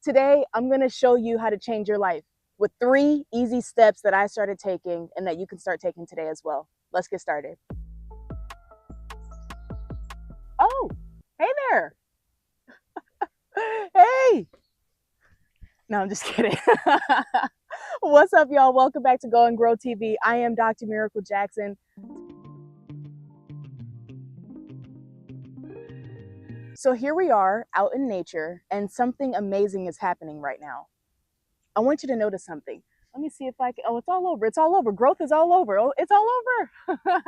Today, I'm going to show you how to change your life with 3 easy steps that I started taking and that you can start taking today as well. Let's get started. Oh, hey there. Hey. No, I'm just kidding. What's up, y'all? Welcome back to Go and Grow TV. I am Dr. Miracle Jackson. So here we are out in nature, and something amazing is happening right now. I want you to notice something. Let me see if I can. Oh, it's all over. It's all over. Growth is all over. Oh, it's all over.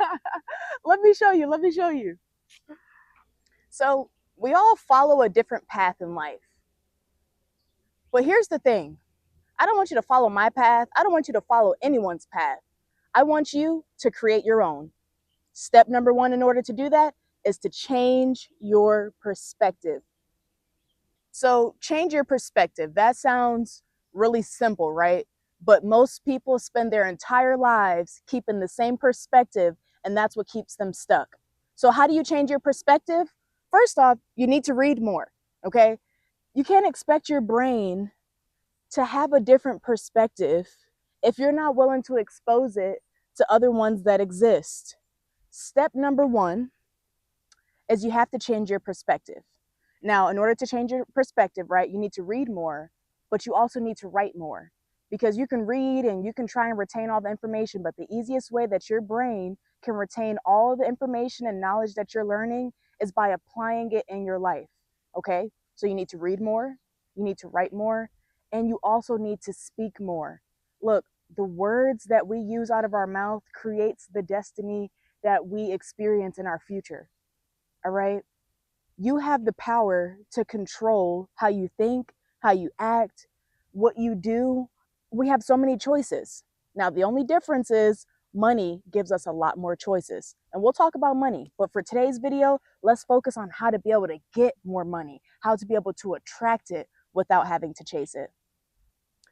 Let me show you. Let me show you. So we all follow a different path in life. But here's the thing. I don't want you to follow my path. I don't want you to follow anyone's path. I want you to create your own. Step number 1 in order to do that is to change your perspective. So change your perspective. That sounds really simple, right? But most people spend their entire lives keeping the same perspective, and that's what keeps them stuck. So how do you change your perspective? First off, you need to read more, okay? You can't expect your brain to have a different perspective if you're not willing to expose it to other ones that exist. Step number 1 is you have to change your perspective. Now, in order to change your perspective, right, you need to read more, but you also need to write more, because you can read and you can try and retain all the information, but the easiest way that your brain can retain all of the information and knowledge that you're learning is by applying it in your life, okay? So you need to read more, you need to write more, and you also need to speak more. Look, the words that we use out of our mouth creates the destiny that we experience in our future, all right? You have the power to control how you think, how you act, what you do. We have so many choices. Now, the only difference is money gives us a lot more choices. And we'll talk about money. But for today's video, let's focus on how to be able to get more money, how to be able to attract it without having to chase it.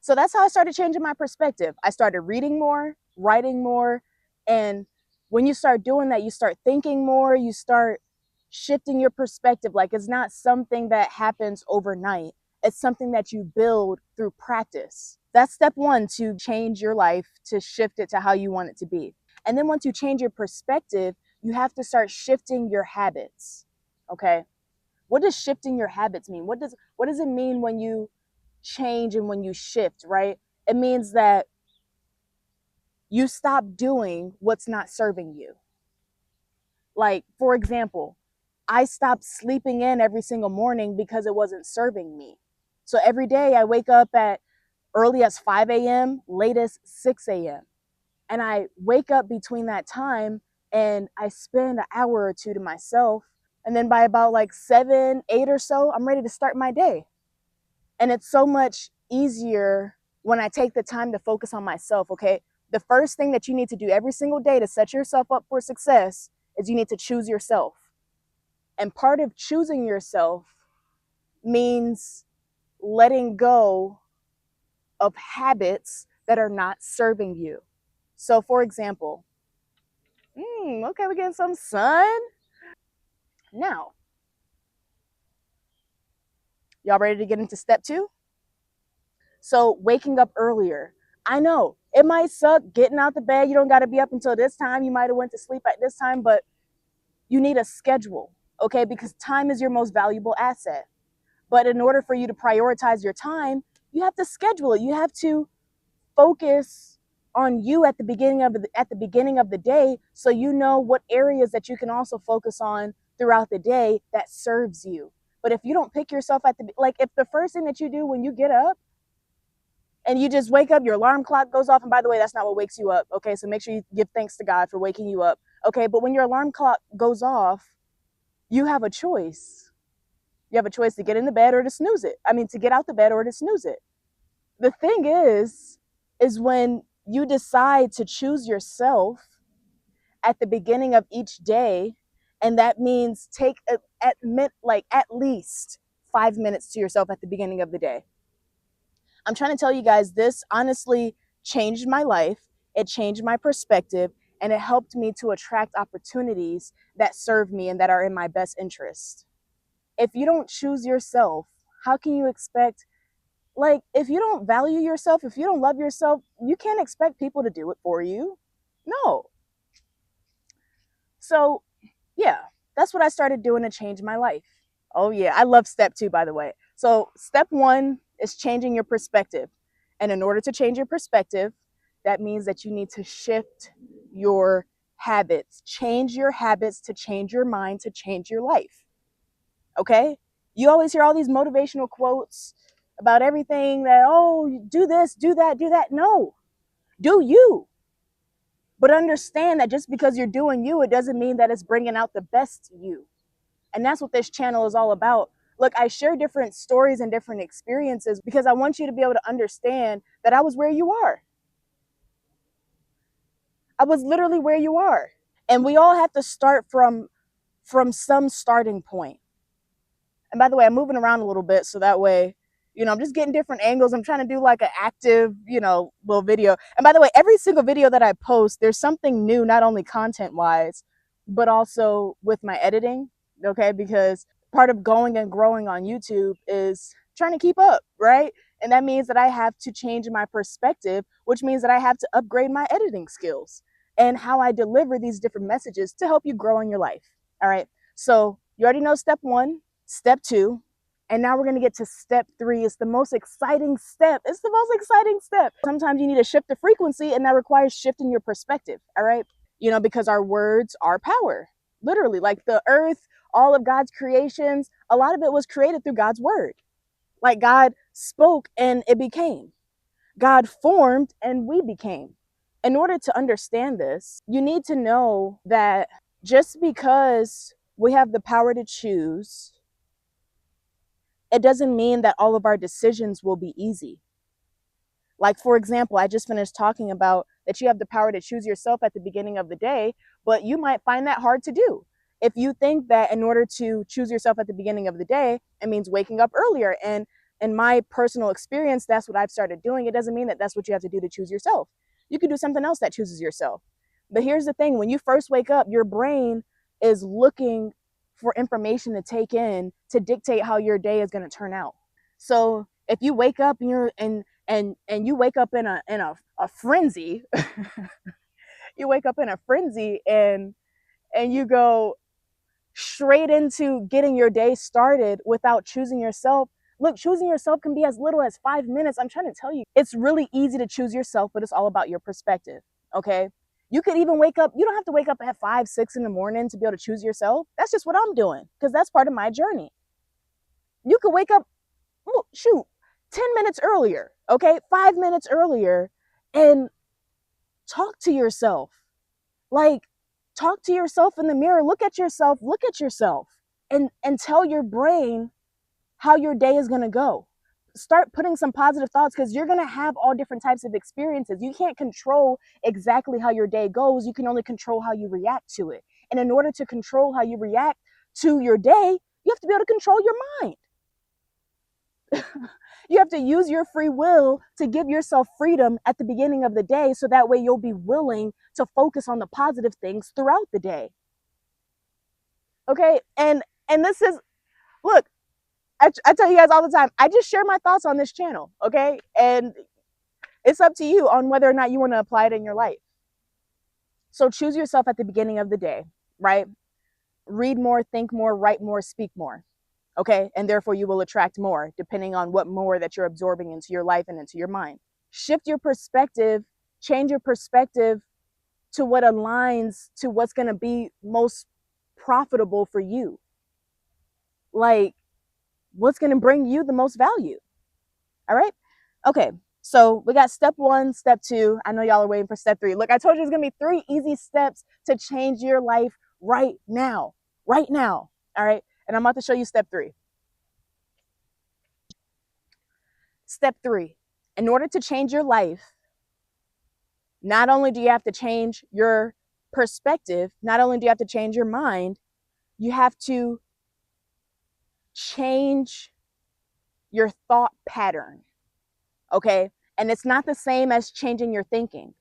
So that's how I started changing my perspective. I started reading more, writing more, and when you start doing that, you start thinking more, you start shifting your perspective. Like, it's not something that happens overnight. It's something that you build through practice. That's step 1 to change your life, to shift it to how you want it to be. And then once you change your perspective, you have to start shifting your habits. Okay? What does shifting your habits mean? What does it mean when you change and when you shift, right? It means that you stop doing what's not serving you. Like, for example, I stopped sleeping in every single morning because it wasn't serving me. So every day I wake up at early as 5 a.m., latest 6 a.m. And I wake up between that time and I spend an hour or two to myself. And then by about like 7, 8 or so, I'm ready to start my day. And it's so much easier when I take the time to focus on myself, okay? The first thing that you need to do every single day to set yourself up for success is you need to choose yourself. And part of choosing yourself means letting go of habits that are not serving you. So for example, okay, we're getting some sun. Now, y'all ready to get into step 2? So waking up earlier. I know it might suck getting out the bed. You don't got to be up until this time. You might have went to sleep at this time, but you need a schedule, okay? Because time is your most valuable asset. But in order for you to prioritize your time, you have to schedule it. You have to focus on you at the beginning of the day, so you know what areas that you can also focus on throughout the day that serves you. But if you don't pick yourself if the first thing that you do when you get up and you just wake up, your alarm clock goes off. And by the way, that's not what wakes you up. Okay, so make sure you give thanks to God for waking you up. Okay, but when your alarm clock goes off, you have a choice. You have a choice to get in the bed or to snooze it. To get out the bed or to snooze it. The thing is when you decide to choose yourself at the beginning of each day, and that means take at least 5 minutes to yourself at the beginning of the day. I'm trying to tell you guys, this honestly changed my life. It changed my perspective, and it helped me to attract opportunities that serve me and that are in my best interest. If you don't choose yourself, how can you expect Like, if you don't value yourself, if you don't love yourself, you can't expect people to do it for you. No. So, yeah, that's what I started doing to change my life. Oh, yeah, I love step 2, by the way. So, step 1 is changing your perspective. And in order to change your perspective, that means that you need to shift your habits. Change your habits to change your mind, to change your life. Okay? You always hear all these motivational quotes about everything that, oh, do this, do that, do that. No, do you. But understand that just because you're doing you, it doesn't mean that it's bringing out the best you. And that's what this channel is all about. Look, I share different stories and different experiences because I want you to be able to understand that I was where you are. I was literally where you are. And we all have to start from some starting point. And by the way, I'm moving around a little bit so that way, I'm just getting different angles. I'm trying to do like an active, little video. And by the way, every single video that I post, there's something new, not only content wise, but also with my editing. Okay. Because part of going and growing on YouTube is trying to keep up, right? And that means that I have to change my perspective, which means that I have to upgrade my editing skills and how I deliver these different messages to help you grow in your life. All right. So you already know step 1. Step 2, and now we're going to get to step 3. It's the most exciting step. It's the most exciting step. Sometimes you need to shift the frequency, and that requires shifting your perspective. All right. Because our words are power. Literally, like the earth, all of God's creations, a lot of it was created through God's word. Like God spoke and it became. God formed and we became. In order to understand this, you need to know that just because we have the power to choose, it doesn't mean that all of our decisions will be easy. Like, for example, I just finished talking about that you have the power to choose yourself at the beginning of the day, but you might find that hard to do. If you think that in order to choose yourself at the beginning of the day, it means waking up earlier. And in my personal experience, that's what I've started doing. It doesn't mean that that's what you have to do to choose yourself. You can do something else that chooses yourself. But here's the thing, when you first wake up, your brain is looking for information to take in to dictate how your day is going to turn out. So if you wake up and you wake up in a frenzy, you wake up in a frenzy and you go straight into getting your day started without choosing yourself. Look, choosing yourself can be as little as 5 minutes. I'm trying to tell you, it's really easy to choose yourself, but it's all about your perspective. Okay. You could even wake up, you don't have to wake up at 5, 6 in the morning to be able to choose yourself. That's just what I'm doing because that's part of my journey. You could wake up, oh, shoot, 10 minutes earlier, okay, 5 minutes earlier, and talk to yourself. Like, talk to yourself in the mirror, look at yourself, and tell your brain how your day is going to go. Start putting some positive thoughts because you're going to have all different types of experiences. You can't control exactly how your day goes. You can only control how you react to it. And in order to control how you react to your day, you have to be able to control your mind. You have to use your free will to give yourself freedom at the beginning of the day so that way you'll be willing to focus on the positive things throughout the day. Okay? And this is, look, I tell you guys all the time, I just share my thoughts on this channel, okay? And it's up to you on whether or not you want to apply it in your life. So choose yourself at the beginning of the day, right? Read more, think more, write more, speak more. Okay. And therefore you will attract more depending on what more that you're absorbing into your life and into your mind. Shift your perspective, change your perspective to what aligns to what's going to be most profitable for you. Like, what's going to bring you the most value. All right. Okay. So we got step 1, step 2. I know y'all are waiting for step 3. Look, I told you there's going to be 3 easy steps to change your life right now. Right now. All right. And I'm about to show you step 3. Step 3, in order to change your life, not only do you have to change your perspective, not only do you have to change your mind, you have to change your thought pattern. Okay. And it's not the same as changing your thinking.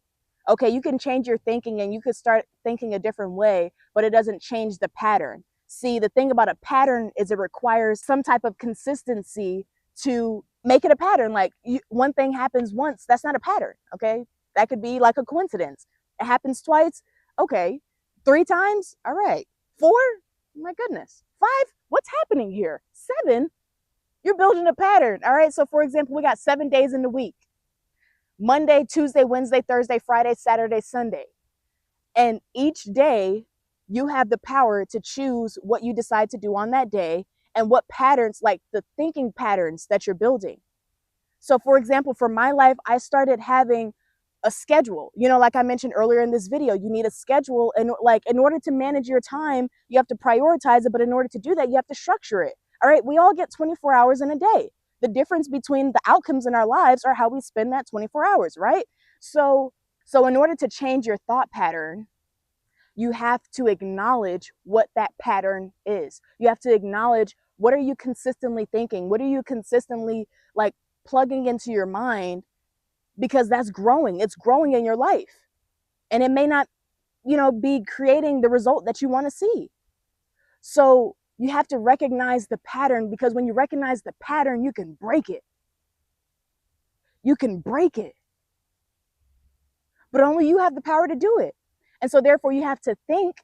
Okay. You can change your thinking and you could start thinking a different way, but it doesn't change the pattern. See, the thing about a pattern is it requires some type of consistency to make it a pattern. Like one thing happens once, that's not a pattern. Okay, that could be like a coincidence. It happens twice. Okay, 3 times. All right, 4. My goodness, 5. What's happening here? 7. You're building a pattern. All right. So for example, we got 7 days in the week: Monday, Tuesday, Wednesday, Thursday, Friday, Saturday, Sunday. And each day you have the power to choose what you decide to do on that day and what patterns, like the thinking patterns that you're building. So for example, for my life, I started having a schedule. Like I mentioned earlier in this video, you need a schedule, and like in order to manage your time, you have to prioritize it, but in order to do that, you have to structure it. All right, we all get 24 hours in a day. The difference between the outcomes in our lives are how we spend that 24 hours, right? So in order to change your thought pattern, you have to acknowledge what that pattern is. You have to acknowledge, what are you consistently thinking? What are you consistently like plugging into your mind? Because that's growing. It's growing in your life. And it may not, be creating the result that you want to see. So you have to recognize the pattern, because when you recognize the pattern, you can break it. You can break it. But only you have the power to do it. And so therefore you have to think,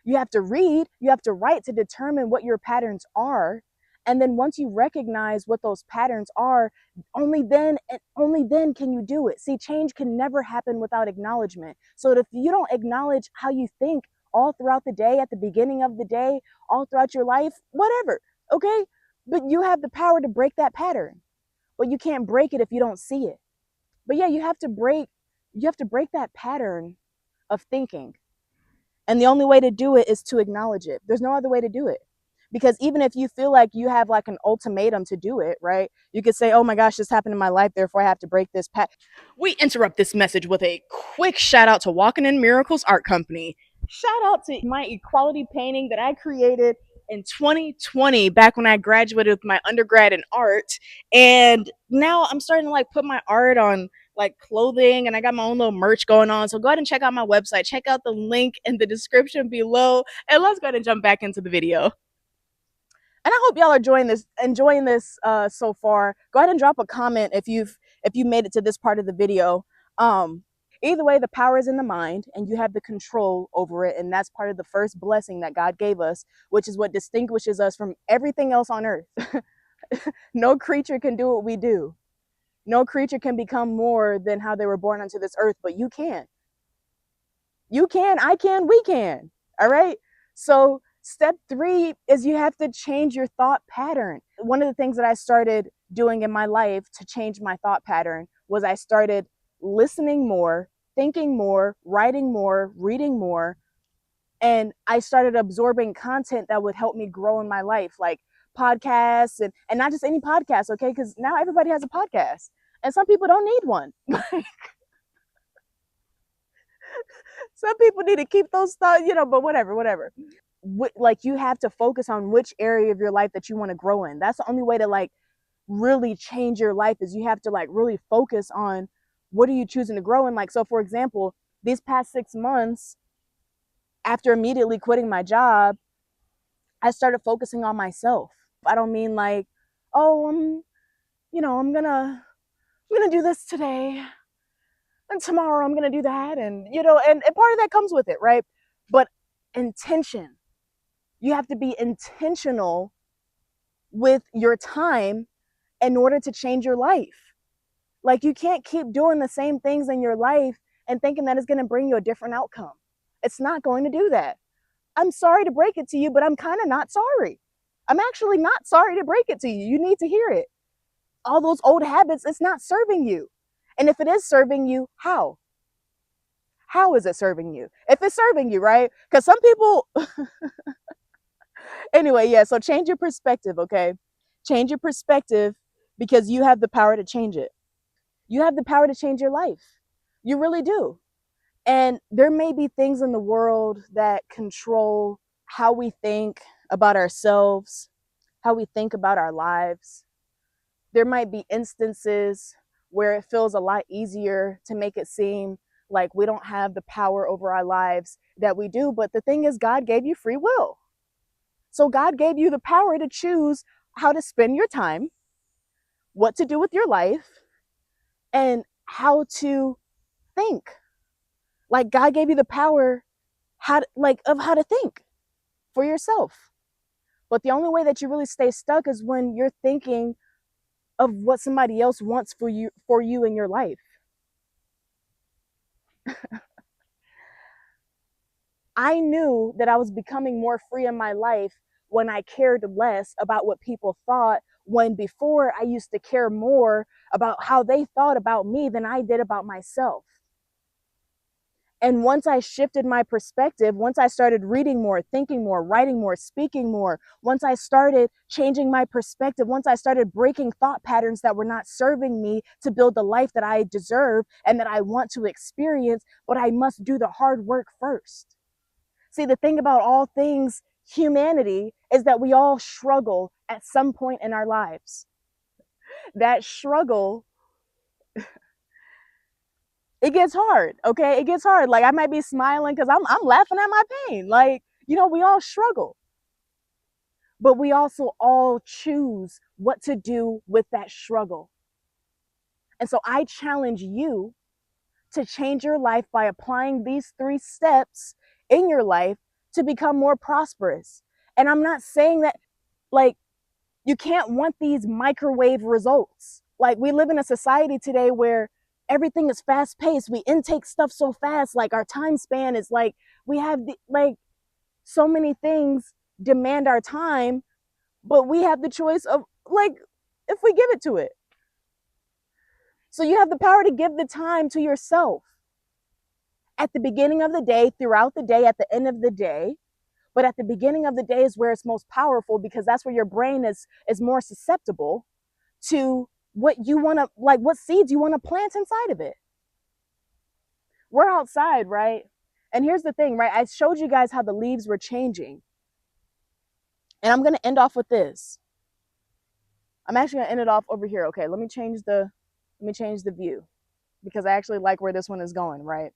you have to read, you have to write to determine what your patterns are. And then once you recognize what those patterns are, only then and only then can you do it. See, change can never happen without acknowledgement. So if you don't acknowledge how you think all throughout the day, at the beginning of the day, all throughout your life, whatever, okay? But you have the power to break that pattern. But you can't break it if you don't see it. But yeah, you have to break that pattern of thinking. And the only way to do it is to acknowledge it. There's no other way to do it. Because even if you feel like you have like an ultimatum to do it, right? You could say, oh my gosh, this happened in my life, therefore I have to break this pattern. We interrupt this message with a quick shout out to Walking in Miracles Art Company. Shout out to my equality painting that I created in 2020, back when I graduated with my undergrad in art. And now I'm starting to like put my art on like clothing, and I got my own little merch going on. So go ahead and check out my website. Check out the link in the description below. And let's go ahead and jump back into the video. And I hope y'all are enjoying this so far. Go ahead and drop a comment if you made it to this part of the video. Um, Either way, the power is in the mind, and you have the control over it, and that's part of the first blessing that God gave us, which is what distinguishes us from everything else on earth. No creature can do what we do. No creature can become more than how they were born onto this earth, but you can. You can, I can, we can. All right. So step 3 is you have to change your thought pattern. One of the things that I started doing in my life to change my thought pattern was I started listening more, thinking more, writing more, reading more. And I started absorbing content that would help me grow in my life, like podcasts, and not just any podcast, okay? Because now everybody has a podcast, and some people don't need one. Some people need to keep those thoughts, but whatever. Like, you have to focus on which area of your life that you want to grow in. That's the only way to like really change your life, is you have to like really focus on what are you choosing to grow in. Like, so for example, these past 6 months, after immediately quitting my job, I started focusing on myself. I don't mean like, oh, I'm gonna do this today, and tomorrow I'm gonna do that, and part of that comes with it, right? But intention. You have to be intentional with your time in order to change your life. Like, you can't keep doing the same things in your life and thinking that it's going to bring you a different outcome. It's not going to do that. I'm sorry to break it to you, but I'm kind of not sorry. I'm actually not sorry to break it to you. You need to hear it. All those old habits, it's not serving you. And if it is serving you, how? How is it serving you? If it's serving you, right? Because some people, anyway, yeah, so change your perspective, okay? Change your perspective, because you have the power to change it. You have the power to change your life. You really do. And there may be things in the world that control how we think about ourselves, how we think about our lives. There might be instances where it feels a lot easier to make it seem like we don't have the power over our lives that we do. But the thing is, God gave you free will. So God gave you the power to choose how to spend your time, what to do with your life and how to think. Like God gave you the power how to think for yourself. But the only way that you really stay stuck is when you're thinking of what somebody else wants for you in your life. I knew that I was becoming more free in my life when I cared less about what people thought, when before I used to care more about how they thought about me than I did about myself. And once I shifted my perspective, once I started reading more, thinking more, writing more, speaking more, once I started changing my perspective, once I started breaking thought patterns that were not serving me to build the life that I deserve and that I want to experience, but I must do the hard work first. See, the thing about all things humanity is that we all struggle at some point in our lives. That struggle, it gets hard, okay? It gets hard. Like I might be smiling because I'm laughing at my pain. Like, we all struggle. But we also all choose what to do with that struggle. And so I challenge you to change your life by applying these 3 steps in your life to become more prosperous. And I'm not saying that, like, you can't want these microwave results. Like, we live in a society today where everything is fast paced. We intake stuff so fast. Like, our time span is like, we have so many things demand our time, but we have the choice of, like, if we give it to it. So you have the power to give the time to yourself at the beginning of the day, throughout the day, at the end of the day. But at the beginning of the day is where it's most powerful, because that's where your brain is more susceptible to what you want to, like, what seeds you want to plant inside of it. We're outside, right? And here's the thing, right? I showed you guys how the leaves were changing. And I'm going to end off with this. I'm actually going to end it off over here. Okay, let me change the view, because I actually like where this one is going, right?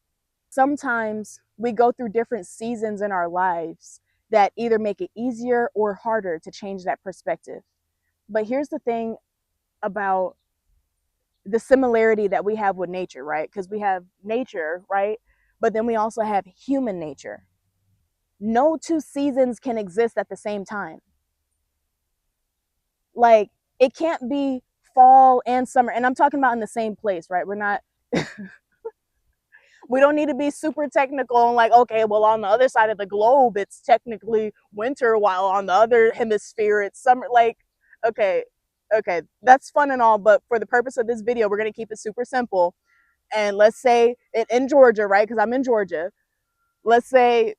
Sometimes we go through different seasons in our lives that either make it easier or harder to change that perspective. But here's the thing about the similarity that we have with nature, right? Because we have nature, right? But then we also have human nature. No 2 seasons can exist at the same time. Like, it can't be fall and summer. And I'm talking about in the same place, right? We don't need to be super technical and like, okay, well, on the other side of the globe, it's technically winter, while on the other hemisphere, it's summer. Like, okay, that's fun and all, but for the purpose of this video, we're going to keep it super simple. And let's say it in Georgia, right? Because I'm in Georgia. Let's say,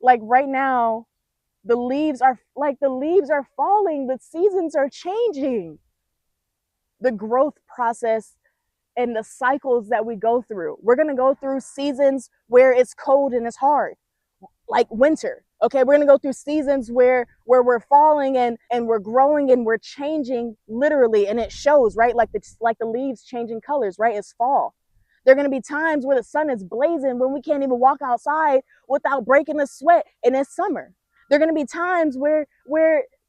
like, right now, the leaves are falling, the seasons are changing. The growth process and the cycles that we go through. We're going to go through seasons where it's cold and it's hard, like winter. Okay, we're going to go through seasons where we're falling and we're growing and we're changing literally, and it shows, right? Like the leaves changing colors, right? It's fall. There are going to be times where the sun is blazing when we can't even walk outside without breaking a sweat, and it's summer. There are going to be times where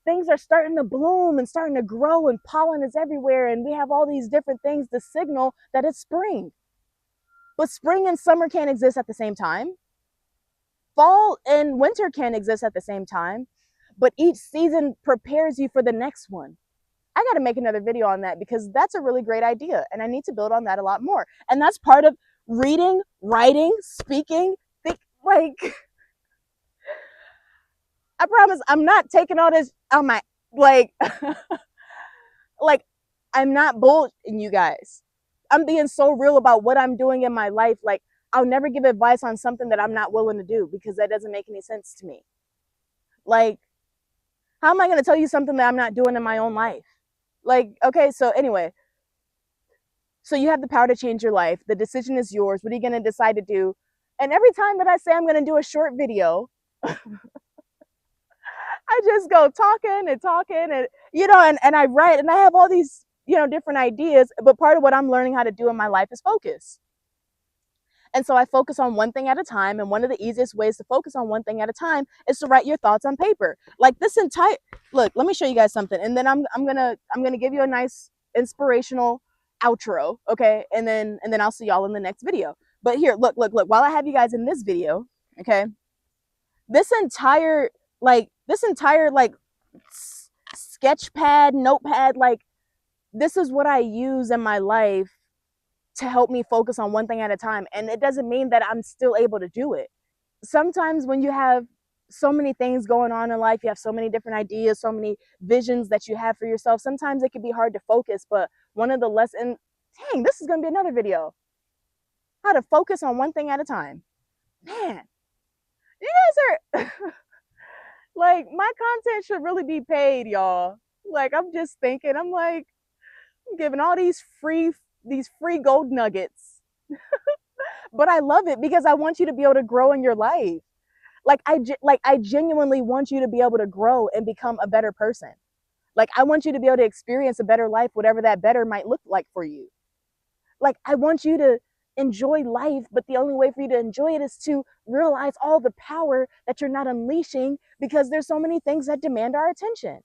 things are starting to bloom and starting to grow and pollen is everywhere, and we have all these different things to signal that it's spring. But spring and summer can't exist at the same time. Fall and winter can't exist at the same time. But each season prepares you for the next one. I got to make another video on that, because that's a really great idea, and I need to build on that a lot more. And that's part of reading, writing, speaking. Like, I promise I'm not taking all this on my, like, like, I'm not bullshitting you guys. I'm being so real about what I'm doing in my life. Like, I'll never give advice on something that I'm not willing to do, because that doesn't make any sense to me. Like, how am I going to tell you something that I'm not doing in my own life? Like, okay, so anyway, so you have the power to change your life. The decision is yours. What are you going to decide to do? And every time that I say I'm going to do a short video, I just go talking and talking, and and I write, and I have all these different ideas. But part of what I'm learning how to do in my life is focus. And so I focus on one thing at a time. And one of the easiest ways to focus on one thing at a time is to write your thoughts on paper. Like this entire look, let me show you guys something. And then I'm gonna give you a nice inspirational outro. Okay. And then I'll see y'all in the next video. But here, look, while I have you guys in this video, okay, this entire like sketch pad, notepad, like this is what I use in my life to help me focus on one thing at a time. And it doesn't mean that I'm still able to do it. Sometimes when you have so many things going on in life, you have so many different ideas, so many visions that you have for yourself. Sometimes it can be hard to focus, but one of the lessons, dang, this is going to be another video. How to focus on one thing at a time. Man, you guys are like, my content should really be paid, y'all. Like, I'm just thinking, I'm like, I'm giving all these free gold nuggets. But I love it because I want you to be able to grow in your life. Like I genuinely want you to be able to grow and become a better person. Like I want you to be able to experience a better life, whatever that better might look like for you. Like I want you to enjoy life, but the only way for you to enjoy it is to realize all the power that you're not unleashing because there's so many things that demand our attention.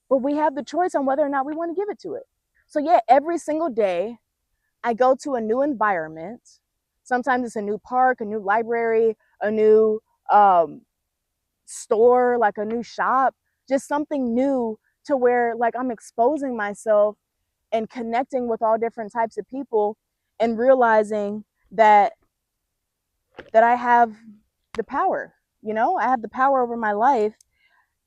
But we have the choice on whether or not we want to give it to it. So yeah, every single day I go to a new environment. Sometimes it's a new park, a new library, a new store, like a new shop, just something new to where like I'm exposing myself and connecting with all different types of people and realizing that I have the power, I have the power over my life.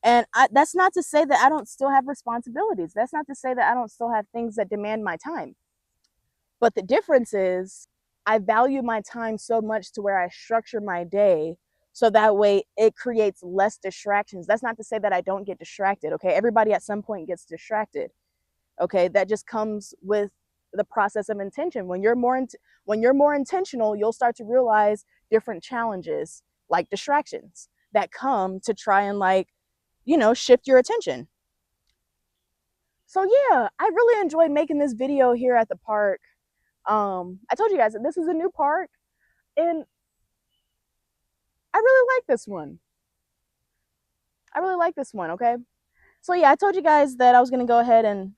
And that's not to say that I don't still have responsibilities. That's not to say that I don't still have things that demand my time. But the difference is I value my time so much to where I structure my day so that way it creates less distractions. That's not to say that I don't get distracted, okay? Everybody at some point gets distracted, okay? That just comes with the process of intention. When you're more intentional, you'll start to realize different challenges like distractions that come to try and shift your attention. So yeah, I really enjoyed making this video here at the park. I told you guys that this is a new park, and I really like this one. I really like this one. Okay, so yeah, I told you guys that I was gonna go ahead and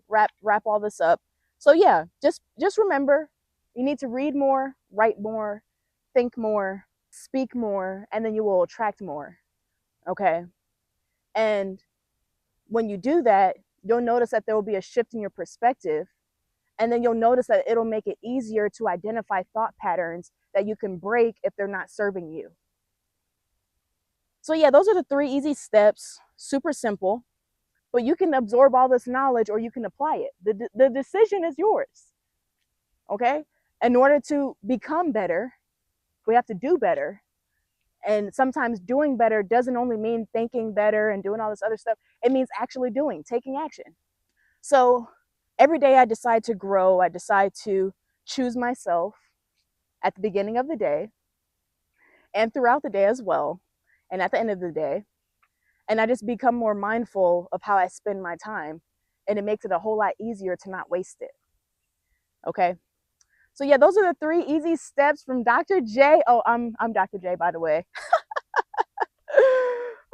wrap all this up. So yeah, just remember, you need to read more, write more, think more, speak more, and then you will attract more. Okay, and when you do that, you'll notice that there will be a shift in your perspective. And then you'll notice that it'll make it easier to identify thought patterns that you can break if they're not serving you. So, yeah, those are the 3 easy steps, super simple, but you can absorb all this knowledge or you can apply it. The decision is yours. Okay. In order to become better, we have to do better. And sometimes doing better doesn't only mean thinking better and doing all this other stuff, it means actually doing, taking action. So, every day I decide to grow, I decide to choose myself at the beginning of the day and throughout the day as well, and at the end of the day. And I just become more mindful of how I spend my time. And it makes it a whole lot easier to not waste it. Okay. So yeah, those are the 3 easy steps from Dr. J. Oh, I'm Dr. J, by the way.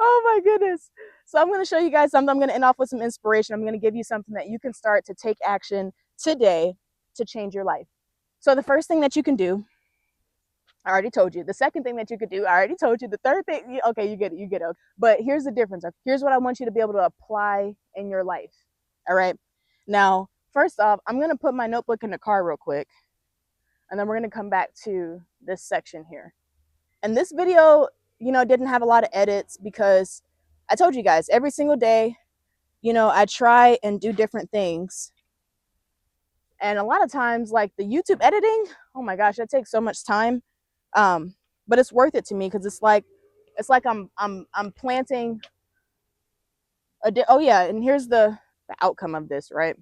Oh my goodness. So I'm going to show you guys something. I'm going to end off with some inspiration. I'm going to give you something that you can start to take action today to change your life. So the first thing that you can do, I already told you. The second thing that you could do, I already told you. The third thing, okay, you get it. But here's the difference. Here's what I want you to be able to apply in your life. All right. Now, first off, I'm going to put my notebook in the car real quick. And then we're going to come back to this section here. And this video, didn't have a lot of edits because I told you guys every single day, I try and do different things. And a lot of times, like the YouTube editing, oh my gosh, that takes so much time. But it's worth it to me because it's like I'm planting oh yeah, and here's the outcome of this, right?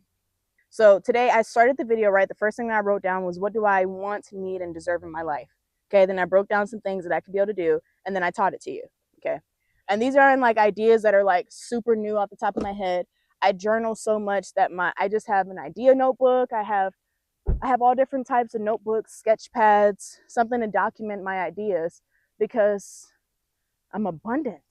So today I started the video, right? The first thing that I wrote down was what do I want, need, and deserve in my life? Okay, then I broke down some things that I could be able to do, and then I taught it to you. Okay. And these aren't like ideas that are like super new off the top of my head. I journal so much that I just have an idea notebook. I have I have all different types of notebooks, sketch pads, something to document my ideas because I'm abundant.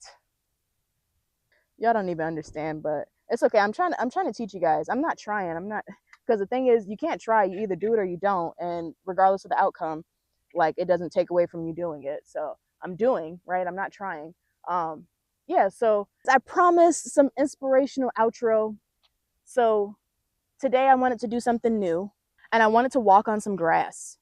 Y'all don't even understand, but it's okay. I'm trying to teach you guys. I'm not trying. I'm not, because the thing is you can't try. You either do it or you don't. And regardless of the outcome, like it doesn't take away from you doing it. So I'm doing, right? I'm not trying. Um, yeah, so I promised some inspirational outro. So today I wanted to do something new and I wanted to walk on some grass.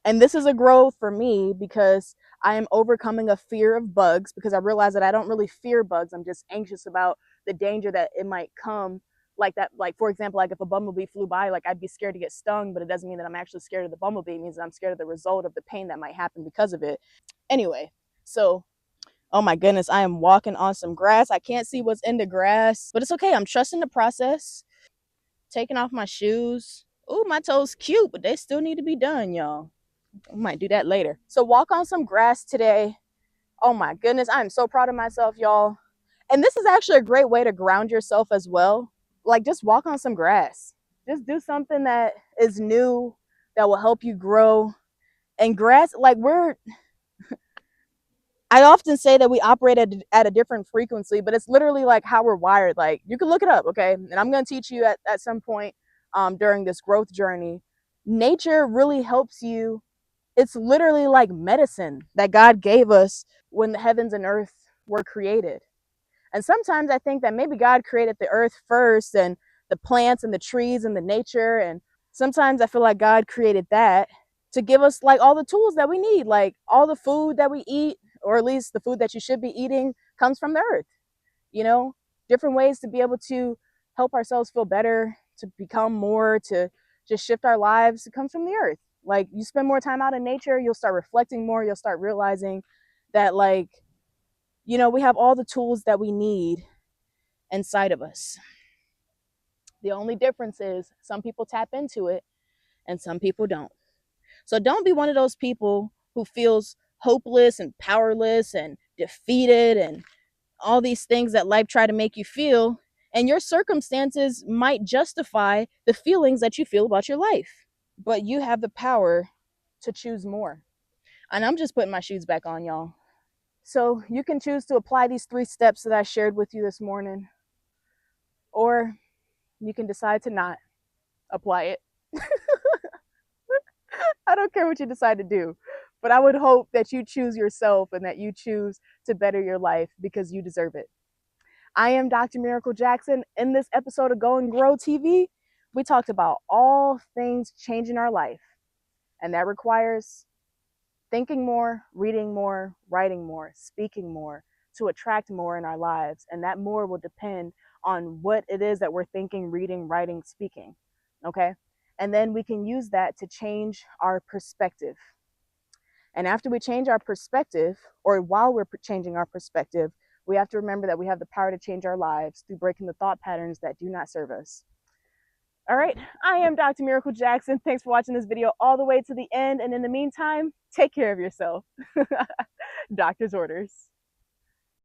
And this is a growth for me because I am overcoming a fear of bugs because I realize that I don't really fear bugs. I'm just anxious about the danger that it might come. Like that, like for example, like if a bumblebee flew by, like I'd be scared to get stung, but it doesn't mean that I'm actually scared of the bumblebee. It means that I'm scared of the result of the pain that might happen because of it. Anyway, so oh my goodness, I am walking on some grass. I can't see what's in the grass, but it's okay. I'm trusting the process. Taking off my shoes. Ooh, my toes cute, but they still need to be done, y'all. I might do that later. So walk on some grass today. Oh my goodness, I am so proud of myself, y'all. And this is actually a great way to ground yourself as well. Like just walk on some grass. Just do something that is new that will help you grow. And grass, like I often say that we operate at a different frequency, but it's literally like how we're wired. Like you can look it up, okay? And I'm going to teach you at some point during this growth journey. Nature really helps you. It's literally like medicine that God gave us when the heavens and earth were created. And sometimes I think that maybe God created the earth first and the plants and the trees and the nature. And sometimes I feel like God created that to give us like all the tools that we need, like all the food that we eat, or at least the food that you should be eating comes from the earth, you know, different ways to be able to help ourselves feel better, to become more, to just shift our lives. It comes from the earth. Like you spend more time out in nature, you'll start reflecting more, you'll start realizing that like, you know, we have all the tools that we need inside of us. The only difference is some people tap into it and some people don't. So don't be one of those people who feels hopeless and powerless and defeated and all these things that life try to make you feel, and your circumstances might justify the feelings that you feel about your life, but you have the power to choose more. And I'm just putting my shoes back on, y'all. So you can choose to apply these 3 steps that I shared with you this morning, or you can decide to not apply it. I don't care what you decide to do, but I would hope that you choose yourself and that you choose to better your life because you deserve it. I am Dr. Miracle Jackson. In this episode of Go and Grow TV, we talked about all things changing our life, and that requires thinking more, reading more, writing more, speaking more to attract more in our lives. And that more will depend on what it is that we're thinking, reading, writing, speaking. Okay? And then we can use that to change our perspective. And after we change our perspective, or while we're changing our perspective, we have to remember that we have the power to change our lives through breaking the thought patterns that do not serve us. All right, I am Dr. Miracle Jackson. Thanks for watching this video all the way to the end. And in the meantime, take care of yourself. Doctor's orders.